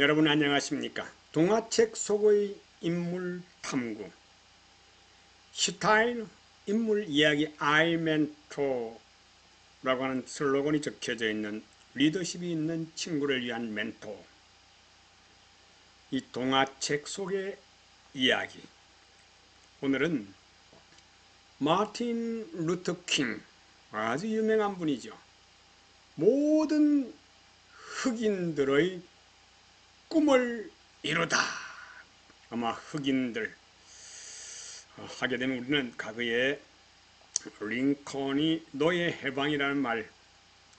여러분 안녕하십니까? 동화책 속의 인물 탐구 슈타인 인물 이야기 아이멘토라고 하는 슬로건이 적혀져 있는 리더십이 있는 친구를 위한 멘토. 이 동화책 속의 이야기. 오늘은 마틴 루터 킹, 아주 유명한 분이죠. 모든 흑인들의 꿈을 이루다. 아마 흑인들 하게 되면 우리는 과거에 링컨이 노예 해방이라는 말,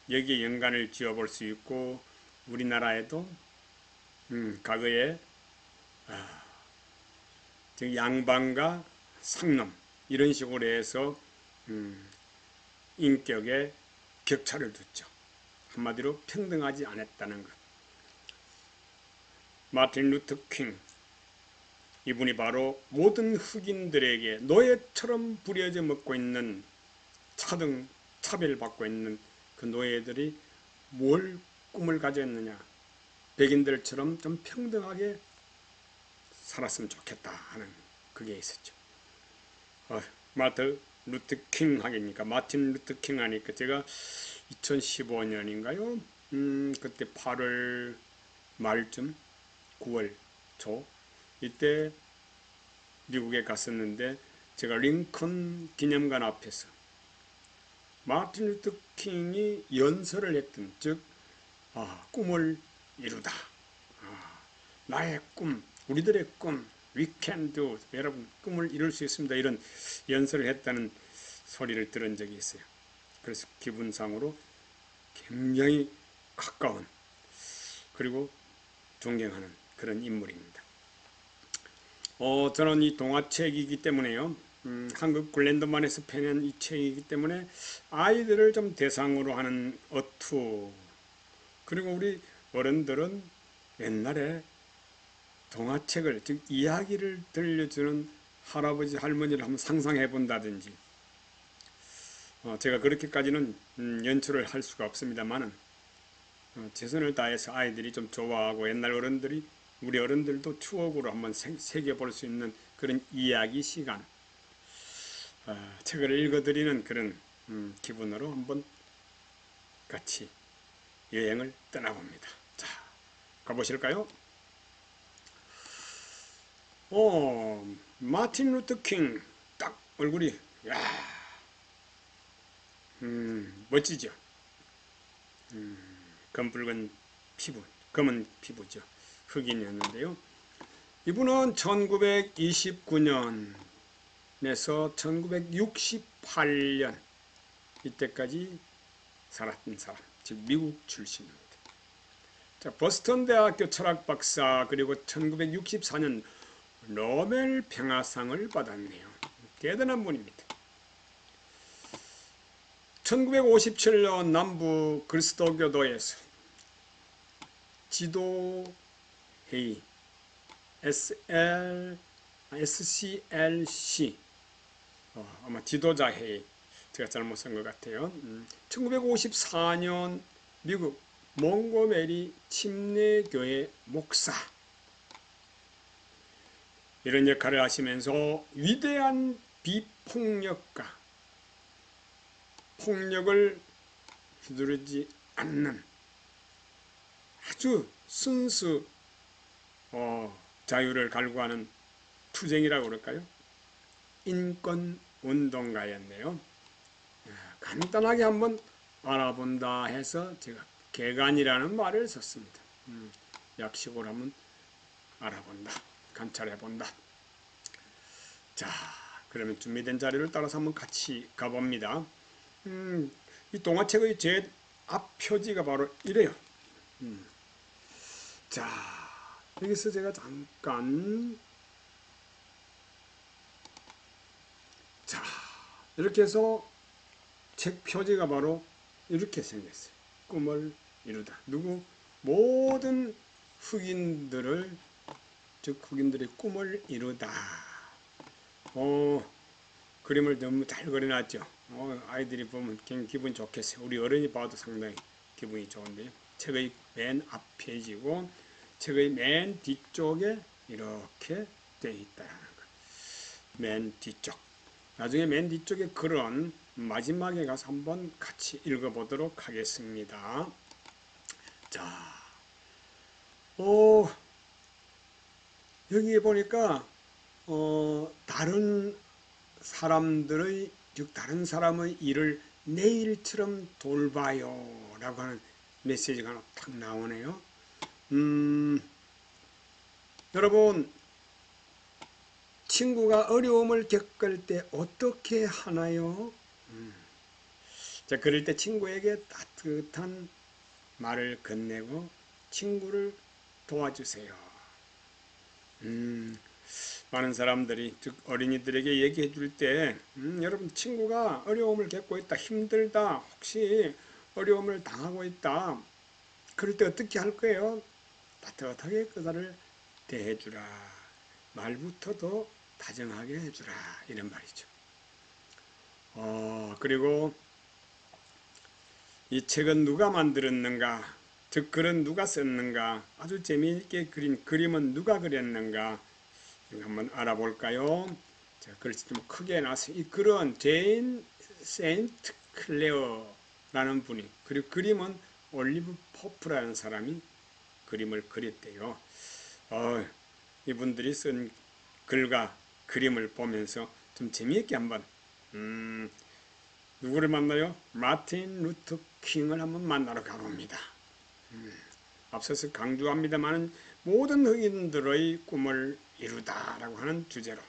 여기에 연관을 지어볼 수 있고, 우리나라에도 과거에 양반과 상놈 이런 식으로 해서 인격에 격차를 뒀죠. 한마디로 평등하지 않았다는 것. 마틴 루터 킹, 이분이 바로 모든 흑인들에게 노예처럼 부려져 먹고 있는, 차등 차별받고 있는 그 노예들이 뭘 꿈을 가졌느냐, 백인들처럼 좀 평등하게 살았으면 좋겠다 하는 그게 있었죠. 마틴 루터 킹 하겠니까, 마틴 루터 킹 하니까 제가 2015년인가요? 그때 8월 말쯤 9월 초 이때 미국에 갔었는데, 제가 링컨 기념관 앞에서 마틴 루터 킹이 연설을 했던, 즉 꿈을 이루다, 나의 꿈, 우리들의 꿈, we can do, 여러분 꿈을 이룰 수 있습니다, 이런 연설을 했다는 소리를 들은 적이 있어요. 그래서 기분상으로 굉장히 가까운, 그리고 존경하는 그런 인물입니다. 저는 이 동화책이기 때문에요, 한국 글랜더만에서 펴낸 이 책이기 때문에 아이들을 좀 대상으로 하는 어투, 그리고 우리 어른들은 옛날에 동화책을, 즉 이야기를 들려주는 할아버지 할머니를 한번 상상해 본다든지, 제가 그렇게까지는 연출을 할 수가 없습니다만은 최선을 다해서 아이들이 좀 좋아하고, 옛날 어른들이, 우리 어른들도 추억으로 한번 새겨볼 수 있는 그런 이야기 시간, 책을 읽어드리는 그런 기분으로 한번 같이 여행을 떠나봅니다. 자, 가보실까요? 마틴 루터 킹, 딱 얼굴이, 멋지죠? 검붉은 피부, 검은 피부죠. 흑인이었는데요. 이분은 1929년에서 1968년 이때까지 살았던 사람, 즉 미국 출신입니다. 자, 보스턴 대학교 철학 박사, 그리고 1964년 노벨 평화상을 받았네요. 대단한 분입니다. 1957년 남부 그리스도교도에서 지도회의 SCLC, 아마 지도자회의, 제가 잘못 쓴 것 같아요. 1954년 미국 몽고메리 침례교회 목사, 이런 역할을 하시면서 위대한 비폭력가, 폭력을 휘두르지 않는 아주 순수 자유를 갈구하는 투쟁이라고 그럴까요? 인권운동가였네요. 간단하게 한번 알아본다 해서 제가 개간이라는 말을 썼습니다. 약식으로 한번 알아본다, 관찰해본다. 자, 그러면 준비된 자료를 따라서 한번 같이 가봅니다. 이 동화책의 제 앞 표지가 바로 이래요. 자, 여기서 제가 잠깐, 자, 이렇게 해서 책 표지가 바로 이렇게 생겼어요. 꿈을 이루다. 누구? 모든 흑인들을, 즉 흑인들의 꿈을 이루다. 그림을 너무 잘 그려놨죠. 아이들이 보면 굉장히 기분 좋겠어요. 우리 어른이 봐도 상당히 기분이 좋은데요. 책의 맨 앞 페이지고, 책의 맨 뒤쪽에 이렇게 되어 있다는 거. 맨 뒤쪽. 나중에 맨 뒤쪽에 글은 마지막에 가서 한번 같이 읽어보도록 하겠습니다. 자, 여기 보니까 다른 사람들의, 즉 다른 사람의 일을 내 일처럼 돌봐요 라고 하는 메시지가 하나 딱 나오네요. 여러분, 친구가 어려움을 겪을 때 어떻게 하나요? 자, 그럴 때 친구에게 따뜻한 말을 건네고 친구를 도와주세요. 많은 사람들이, 즉 어린이들에게 얘기해 줄 때, 여러분, 친구가 어려움을 겪고 있다, 힘들다, 혹시 어려움을 당하고 있다, 그럴 때 어떻게 할 거예요? 따뜻하게 그들을 대해주라. 말부터도 다정하게 해주라. 이런 말이죠. 그리고 이 책은 누가 만들었는가, 즉 글은 누가 썼는가, 아주 재미있게 그린 그림은 누가 그렸는가, 이거 한번 알아볼까요? 자, 글씨 좀 크게 해놨어요. 이 글은 제인 세인트 클레어라는 분이, 그리고 그림은 올리브 포프라는 사람이 그림을 그렸대요. 이분들이 쓴 글과 그림을 보면서 좀 재미있게 한번 누구를 만나요? 마틴 루터 킹을 한번 만나러 가봅니다. 앞서서 강조합니다만 모든 흑인들의 꿈을 이루다라고 하는 주제로.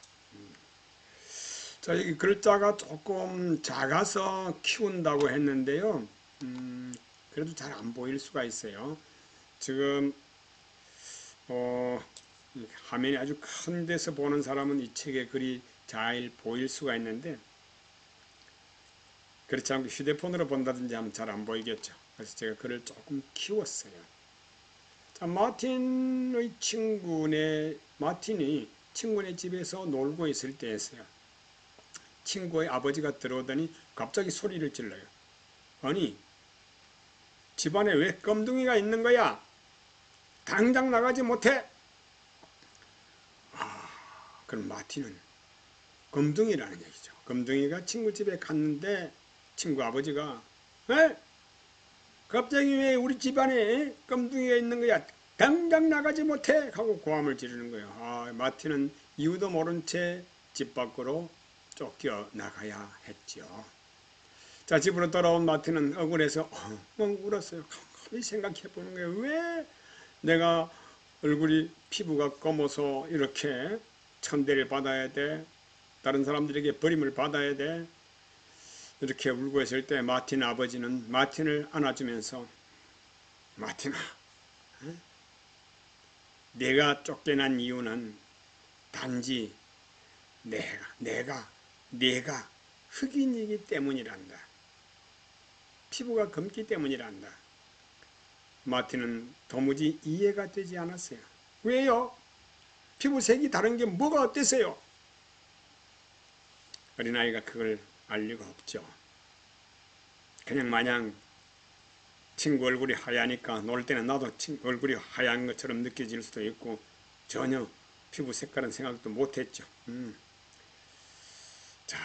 자, 여기 글자가 조금 작아서 키운다고 했는데요. 그래도 잘 안 보일 수가 있어요. 지금 화면이 아주 큰 데서 보는 사람은 이 책의 글이 잘 보일 수가 있는데, 그렇지 않고 휴대폰으로 본다든지 하면 잘 안 보이겠죠. 그래서 제가 글을 조금 키웠어요. 자, 마틴이 친구네 집에서 놀고 있을 때였어요. 친구의 아버지가 들어오더니 갑자기 소리를 질러요. 아니, 집안에 왜 껌둥이가 있는 거야? 당장 나가지 못해? 그럼 마틴은 검둥이라는 얘기죠. 검둥이가 친구 집에 갔는데 친구 아버지가 에? 갑자기 왜 우리 집안에 검둥이가 있는 거야? 당장 나가지 못해! 하고 고함을 지르는 거예요. 마틴은 이유도 모른 채 집 밖으로 쫓겨나가야 했죠. 자, 집으로 돌아온 마틴은 억울해서 울었어요. 가만히 생각해 보는 거예요. 왜 내가 얼굴이 피부가 검어서 이렇게 천대를 받아야 돼? 다른 사람들에게 버림을 받아야 돼? 이렇게 울고 있을 때 마틴 아버지는 마틴을 안아주면서 마틴아, 내가 쫓겨난 이유는 단지 내가 흑인이기 때문이란다. 피부가 검기 때문이란다. 마틴은 도무지 이해가 되지 않았어요. 왜요? 피부색이 다른 게 뭐가 어때서요? 어린아이가 그걸 알 리가 없죠. 그냥 마냥 친구 얼굴이 하얘니까 놀 때는 나도 얼굴이 하얀 것처럼 느껴질 수도 있고 전혀 피부 색깔은 생각도 못했죠. 자,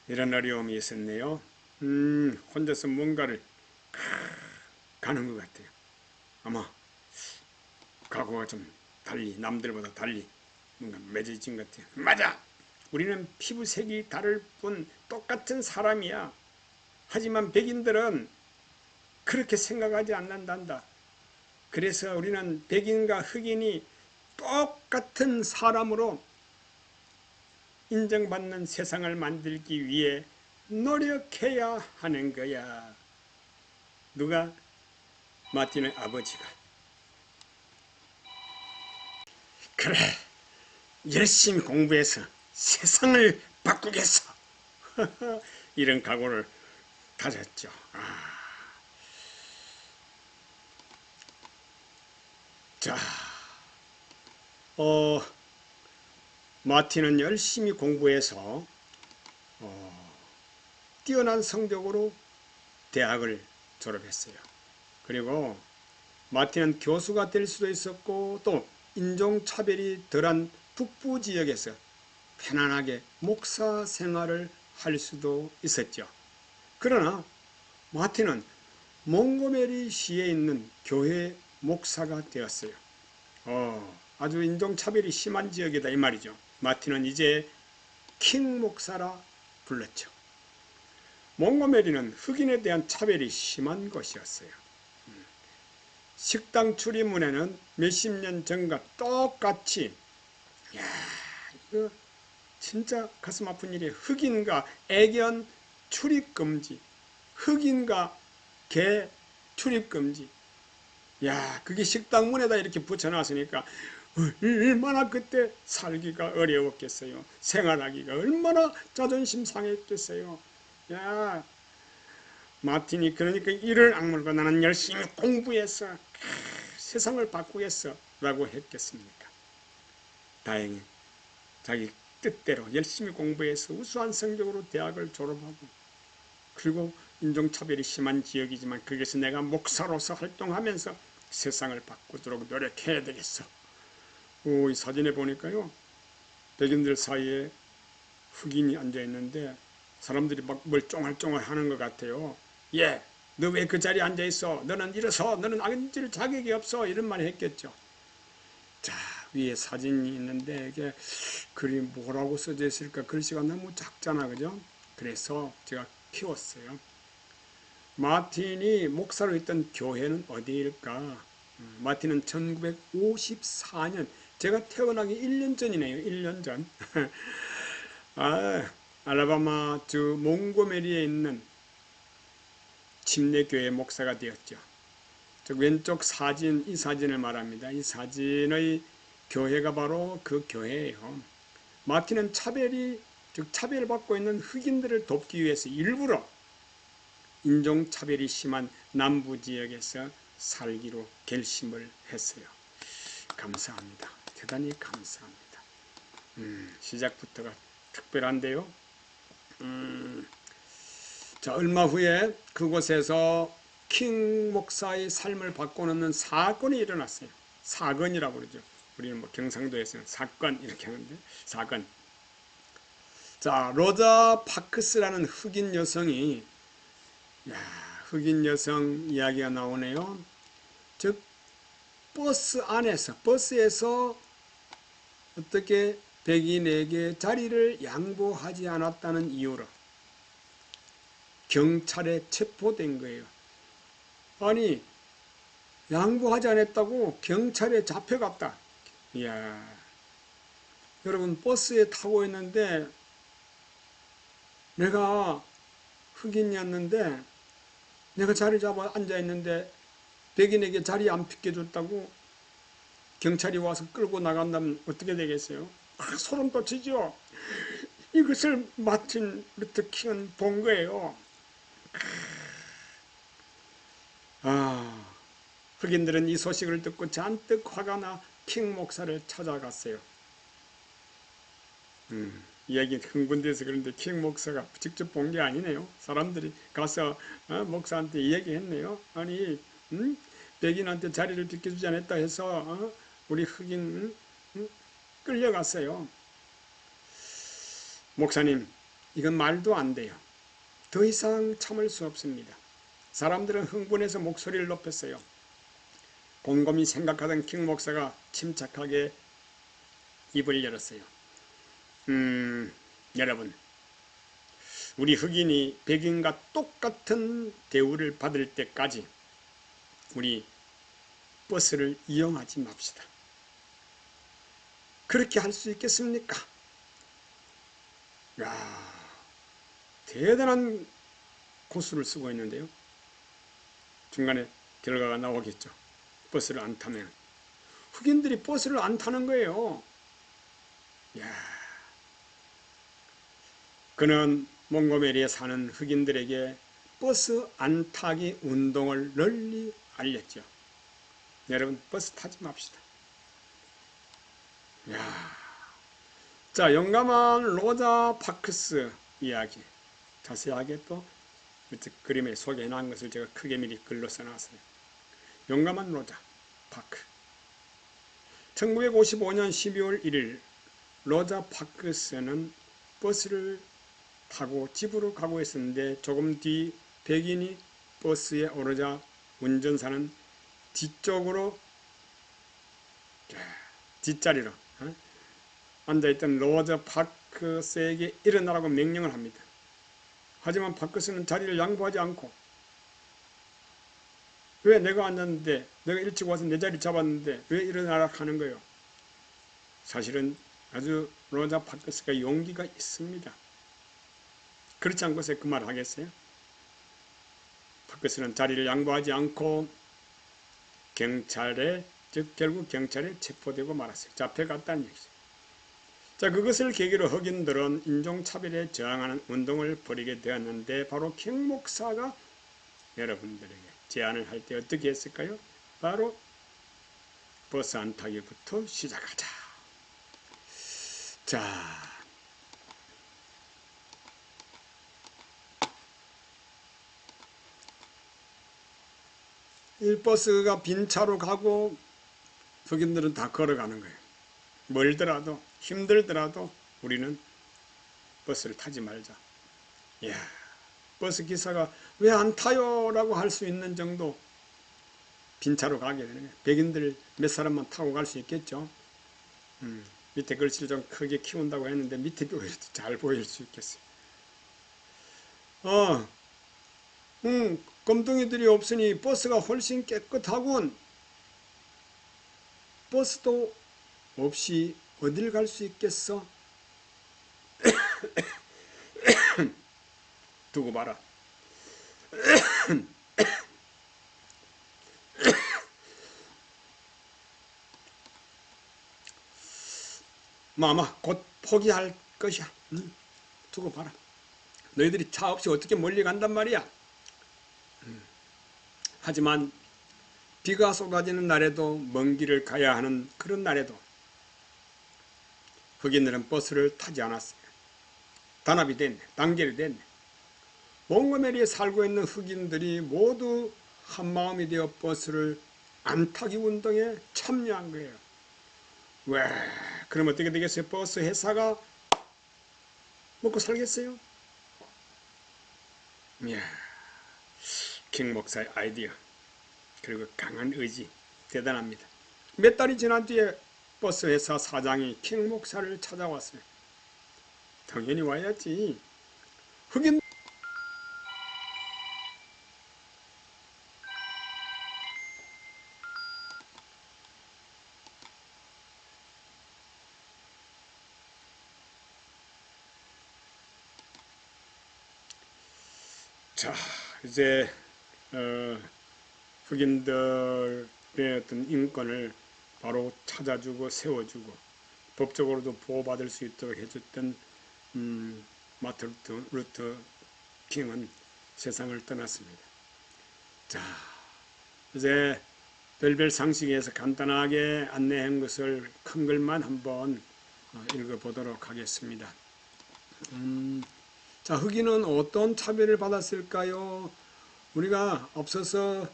이런 어려움이 있었네요. 혼자서 뭔가를 가는 것 같아요. 아마 각오가 좀 달리, 남들보다 달리 뭔가 맺어진 것 같아요. 맞아! 우리는 피부색이 다를 뿐 똑같은 사람이야. 하지만 백인들은 그렇게 생각하지 않는단다. 그래서 우리는 백인과 흑인이 똑같은 사람으로 인정받는 세상을 만들기 위해 노력해야 하는 거야. 누가? 마틴의 아버지가. 그래, 열심히 공부해서 세상을 바꾸겠어. 이런 각오를 다졌죠. 자, 마틴은 열심히 공부해서 뛰어난 성적으로 대학을 졸업했어요. 그리고 마틴은 교수가 될 수도 있었고 또 인종차별이 덜한 북부 지역에서 편안하게 목사 생활을 할 수도 있었죠. 그러나 마틴은 몽고메리 시에 있는 교회 목사가 되었어요. 아주 인종차별이 심한 지역이다 이 말이죠. 마틴은 이제 킹 목사라 불렀죠. 몽고메리는 흑인에 대한 차별이 심한 것이었어요. 식당 출입문에는 몇십 년 전과 똑같이 이거 진짜 가슴 아픈 일이에요. 흑인과 애견 출입금지, 흑인과 개 출입금지. 그게 식당 문에다 이렇게 붙여놨으니까 얼마나 그때 살기가 어려웠겠어요. 생활하기가 얼마나 자존심 상했겠어요. 마틴이 그러니까 이를 악물고 나는 열심히 공부해서 세상을 바꾸겠어 라고 했겠습니까? 다행히 자기 뜻대로 열심히 공부해서 우수한 성적으로 대학을 졸업하고, 그리고 인종차별이 심한 지역이지만 거기서 내가 목사로서 활동하면서 세상을 바꾸도록 노력해야 되겠어. 이 사진에 보니까요, 백인들 사이에 흑인이 앉아있는데 사람들이 막 뭘 쫑알쫑알 하는 것 같아요. 너 왜 그 자리에 앉아있어? 너는 일어서. 너는 앉을 자격이 없어. 이런 말 했겠죠. 자, 위에 사진이 있는데 이게 글이 뭐라고 써져 있을까? 글씨가 너무 작잖아, 그죠? 그래서 제가 키웠어요. 마틴이 목사로 있던 교회는 어디일까? 마틴은 1954년, 제가 태어나기 1년 전이네요. 1년 전. 알라바마 주 몽고메리에 있는 침례교회 목사가 되었죠. 왼쪽 사진, 이 사진을 말합니다. 이 사진의 교회가 바로 그 교회예요. 마틴은 차별받고 있는 흑인들을 돕기 위해서 일부러 인종차별이 심한 남부지역에서 살기로 결심을 했어요. 감사합니다. 대단히 감사합니다. 시작부터가 특별한데요. 자, 얼마 후에 그곳에서 킹 목사의 삶을 바꿔놓는 사건이 일어났어요. 사건이라고 그러죠. 우리는 경상도에서는 사건 이렇게 하는데, 사건. 자, 로자 파크스라는 흑인 여성이, 흑인 여성 이야기가 나오네요. 즉 버스에서 어떻게 백인에게 자리를 양보하지 않았다는 이유로 경찰에 체포된 거예요. 아니, 양보하지 않았다고 경찰에 잡혀갔다. 여러분, 버스에 타고 있는데 내가 흑인이었는데 내가 자리 잡아 앉아 있는데 백인에게 자리 안 비켜줬다고 경찰이 와서 끌고 나간다면 어떻게 되겠어요? 소름 돋치죠. 이것을 마틴 루터 킹은 본 거예요. 흑인들은 이 소식을 듣고 잔뜩 화가 나 킹 목사를 찾아갔어요. 이야기 흥분돼서 그런데 킹 목사가 직접 본 게 아니네요. 사람들이 가서 목사한테 이야기했네요. 아니, 백인한테 자리를 비켜주지 않았다 해서 우리 흑인 끌려갔어요. 목사님, 이건 말도 안 돼요. 더 이상 참을 수 없습니다. 사람들은 흥분해서 목소리를 높였어요. 곰곰이 생각하던 킹 목사가 침착하게 입을 열었어요. 여러분, 우리 흑인이 백인과 똑같은 대우를 받을 때까지 우리 버스를 이용하지 맙시다. 그렇게 할 수 있겠습니까? 대단한 고수를 쓰고 있는데요. 중간에 결과가 나오겠죠. 버스를 안 타면. 흑인들이 버스를 안 타는 거예요. 그는 몽고메리에 사는 흑인들에게 버스 안 타기 운동을 널리 알렸죠. 여러분, 버스 타지 맙시다. 자, 용감한 로자 파크스 이야기. 자세하게 또 그림에 소개해 놓은 것을 제가 크게 미리 글로 써놨어요. 용감한 로자 파크. 1955년 12월 1일 로자 파크스는 버스를 타고 집으로 가고 있었는데 조금 뒤 백인이 버스에 오르자 운전사는 뒤쪽으로 뒷자리로 앉아있던 로자 파크스에게 일어나라고 명령을 합니다. 하지만 파크스는 자리를 양보하지 않고 왜 내가 앉았는데 내가 일찍 와서 내 자리 잡았는데 왜 일어나라 하는 거예요. 사실은 아주 로자 파크스가 용기가 있습니다. 그렇지 않고서 그 말을 하겠어요? 파크스는 자리를 양보하지 않고 경찰에 결국 경찰에 체포되고 말았어요. 잡혀갔다는 얘기죠. 자, 그것을 계기로 흑인들은 인종차별에 저항하는 운동을 벌이게 되었는데 바로 킹 목사가 여러분들에게 제안을 할 때 어떻게 했을까요? 바로 버스 안 타기부터 시작하자. 자, 이 버스가 빈 차로 가고 흑인들은 다 걸어가는 거예요. 멀더라도 힘들더라도 우리는 버스를 타지 말자. 이야, 버스 기사가 왜 안 타요? 라고 할 수 있는 정도 빈차로 가게 되는 거예요. 백인들 몇 사람만 타고 갈 수 있겠죠. 밑에 글씨를 좀 크게 키운다고 했는데 밑에 보여도 잘 보일 수 있겠어요. 검둥이들이 없으니 버스가 훨씬 깨끗하군. 버스도 없이 어딜 갈 수 있겠어? 두고 봐라. 아마 곧 포기할 것이야. 두고 봐라. 너희들이 차 없이 어떻게 멀리 간단 말이야. 하지만 비가 쏟아지는 날에도 먼 길을 가야 하는 그런 날에도 흑인들은 버스를 타지 않았어요. 단합이 됐네. 단결이 됐네. 몽고메리에 살고 있는 흑인들이 모두 한마음이 되어 버스를 안 타기 운동에 참여한 거예요. 왜? 그럼 어떻게 되겠어요? 버스 회사가 먹고 살겠어요? 이야, 킹 목사의 아이디어 그리고 강한 의지 대단합니다. 몇 달이 지난 뒤에 버스 회사 사장이 킹 목사를 찾아왔어요. 당연히 와야지. 흑인 자, 이제 흑인들의 어떤 인권을 바로 찾아주고 세워주고 법적으로도 보호받을 수 있도록 해줬던 마틴 루터 킹은 세상을 떠났습니다. 자, 이제 별별 상식에서 간단하게 안내한 것을 큰 글만 한번 읽어보도록 하겠습니다. 자, 흑인은 어떤 차별을 받았을까요? 우리가 앞서서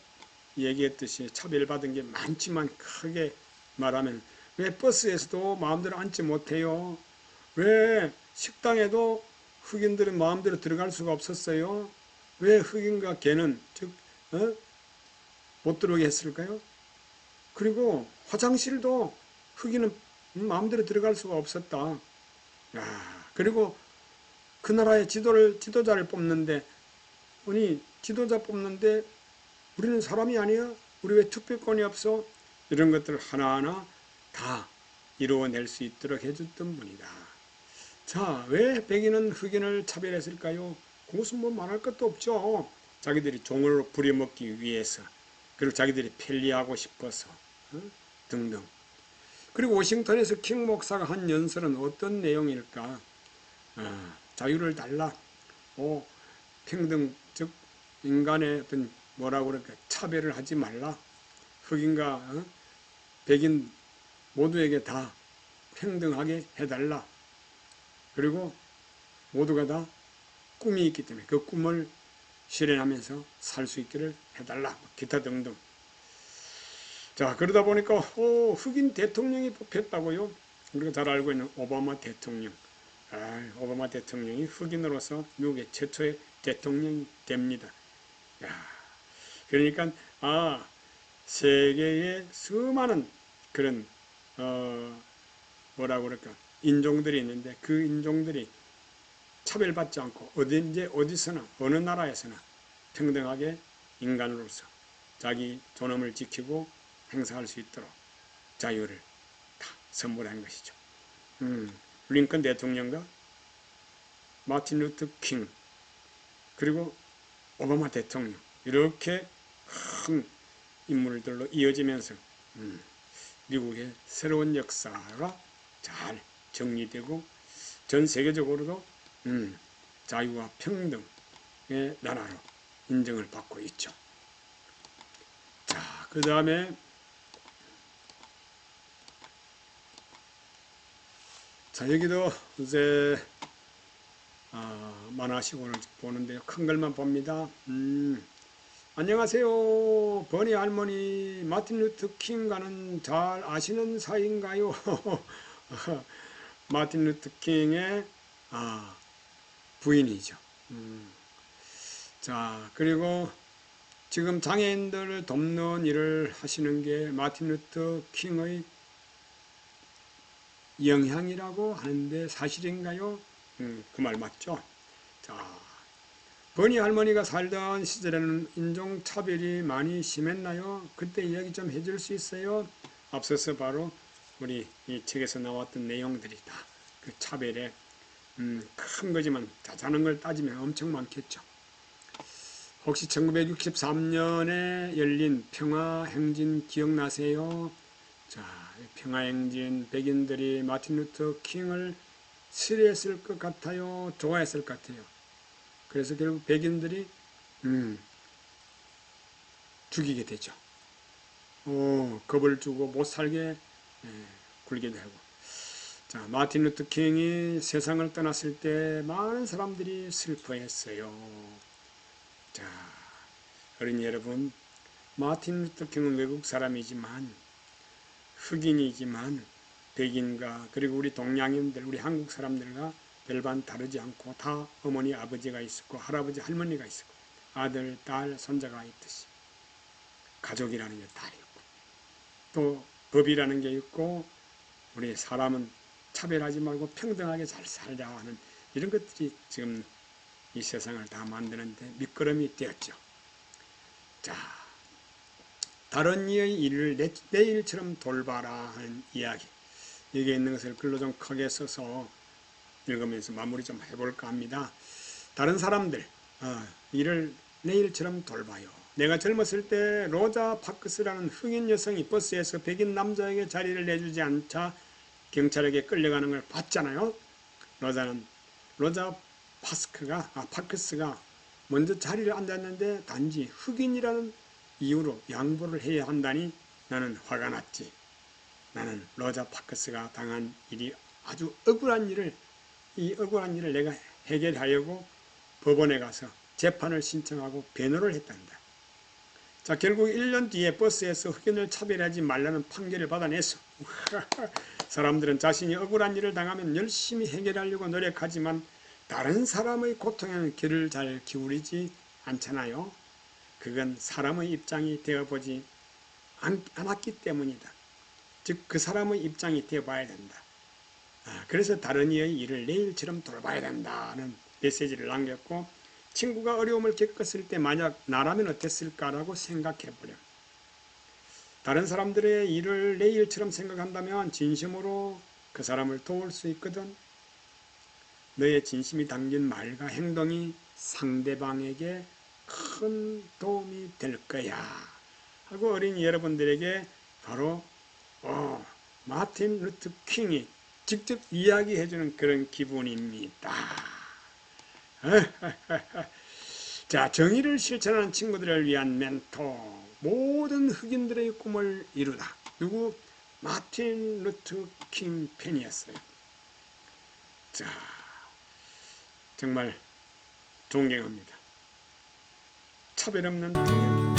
얘기했듯이 차별받은 게 많지만 크게 말하면 왜 버스에서도 마음대로 앉지 못해요? 왜 식당에도 흑인들은 마음대로 들어갈 수가 없었어요? 왜 흑인과 개는 못 들어오게 했을까요? 그리고 화장실도 흑인은 마음대로 들어갈 수가 없었다. 그리고 그 나라의 지도자를 뽑는데, 아니, 지도자 뽑는데 우리는 사람이 아니야? 우리 왜 투표권이 없어? 이런 것들을 하나하나 다 이루어낼 수 있도록 해줬던 분이다. 자, 왜 백인은 흑인을 차별했을까요? 그것은 뭐 말할 것도 없죠. 자기들이 종을 부려먹기 위해서, 그리고 자기들이 편리하고 싶어서 등등. 그리고 워싱턴에서 킹 목사가 한 연설은 어떤 내용일까? 자유를 달라. 평등, 즉 인간의 어떤 뭐라고 그럴까, 차별을 하지 말라. 흑인과 백인 모두에게 다 평등하게 해달라. 그리고 모두가 다 꿈이 있기 때문에 그 꿈을 실현하면서 살 수 있기를 해달라. 기타 등등. 자, 그러다 보니까 흑인 대통령이 뽑혔다고요. 우리가 잘 알고 있는 오바마 대통령. 오바마 대통령이 흑인으로서 미국의 최초의 대통령이 됩니다. 야, 그러니까 세계에 수많은 그런 뭐라고 그럴까 인종들이 있는데 그 인종들이 차별받지 않고 어딘지 어디서나 어느 나라에서나 평등하게 인간으로서 자기 존엄을 지키고 행사할 수 있도록 자유를 다 선물한 것이죠. 링컨 대통령과 마틴 루터 킹 그리고 오바마 대통령 이렇게 큰 인물들로 이어지면서 미국의 새로운 역사가 잘 정리되고 전 세계적으로도 자유와 평등의 나라로 인정을 받고 있죠. 자, 그 다음에 자, 여기도 이제 만화식을 보는데요. 큰 글만 봅니다. 안녕하세요. 버니 할머니 마틴 루터 킹과는 잘 아시는 사이인가요? 마틴 루터 킹의 부인이죠. 자, 그리고 지금 장애인들을 돕는 일을 하시는 게 마틴 루터 킹의 영향이라고 하는데 사실인가요? 그 말 맞죠? 자, 버니 할머니가 살던 시절에는 인종차별이 많이 심했나요? 그때 이야기 좀 해줄 수 있어요? 앞서서 바로 우리 이 책에서 나왔던 내용들이 다 그 차별의 큰 거지만 자잘한 걸 따지면 엄청 많겠죠. 혹시 1963년에 열린 평화행진 기억나세요? 자, 평화행진 백인들이 마틴 루터 킹을 싫어했을 것 같아요? 좋아했을 것 같아요? 그래서 결국 백인들이 죽이게 되죠. 겁을 주고 못 살게 굴게 되고. 자, 마틴 루터 킹이 세상을 떠났을 때 많은 사람들이 슬퍼했어요. 자, 어린이 여러분, 마틴 루터 킹은 외국 사람이지만 흑인이지만 백인과 그리고 우리 동양인들, 우리 한국 사람들과 별반 다르지 않고 다 어머니, 아버지가 있었고 할아버지, 할머니가 있었고 아들, 딸, 손자가 있듯이 가족이라는 게 다 있고 또 법이라는 게 있고 우리 사람은 차별하지 말고 평등하게 잘 살자 하는 이런 것들이 지금 이 세상을 다 만드는데 밑거름이 되었죠. 자, 다른 이의 일을 내 일처럼 돌봐라 하는 이야기. 여기에 있는 것을 글로 좀 크게 써서 읽으면서 마무리 좀 해볼까 합니다. 다른 사람들 일을 내 일처럼 돌봐요. 내가 젊었을 때 로자 파크스라는 흑인 여성이 버스에서 백인 남자에게 자리를 내주지 않자 경찰에게 끌려가는 걸 봤잖아요. 로자 파크스가 먼저 자리를 앉았는데 단지 흑인이라는 이유로 양보를 해야 한다니 나는 화가 났지. 나는 로자 파크스가 당한 일이 아주 억울한 일을 내가 해결하려고 법원에 가서 재판을 신청하고 변호를 했단다. 자, 결국 1년 뒤에 버스에서 흑인을 차별하지 말라는 판결을 받아냈어. 사람들은 자신이 억울한 일을 당하면 열심히 해결하려고 노력하지만 다른 사람의 고통에는 귀를 잘 기울이지 않잖아요. 그건 사람의 입장이 되어보지 않았기 때문이다. 즉 그 사람의 입장이 되어봐야 된다. 그래서 다른 이의 일을 내 일처럼 돌봐야 된다는 메시지를 남겼고 친구가 어려움을 겪었을 때 만약 나라면 어땠을까라고 생각해보렴. 다른 사람들의 일을 내 일처럼 생각한다면 진심으로 그 사람을 도울 수 있거든. 너의 진심이 담긴 말과 행동이 상대방에게 큰 도움이 될 거야 하고 어린이 여러분들에게 바로 마틴 루터 킹이 직접 이야기해주는 그런 기분입니다. 자, 정의를 실천하는 친구들을 위한 멘토, 모든 흑인들의 꿈을 이루다. 누구? 마틴 루터 킹 팬이었어요. 자, 정말 존경합니다. 차별 없는 평행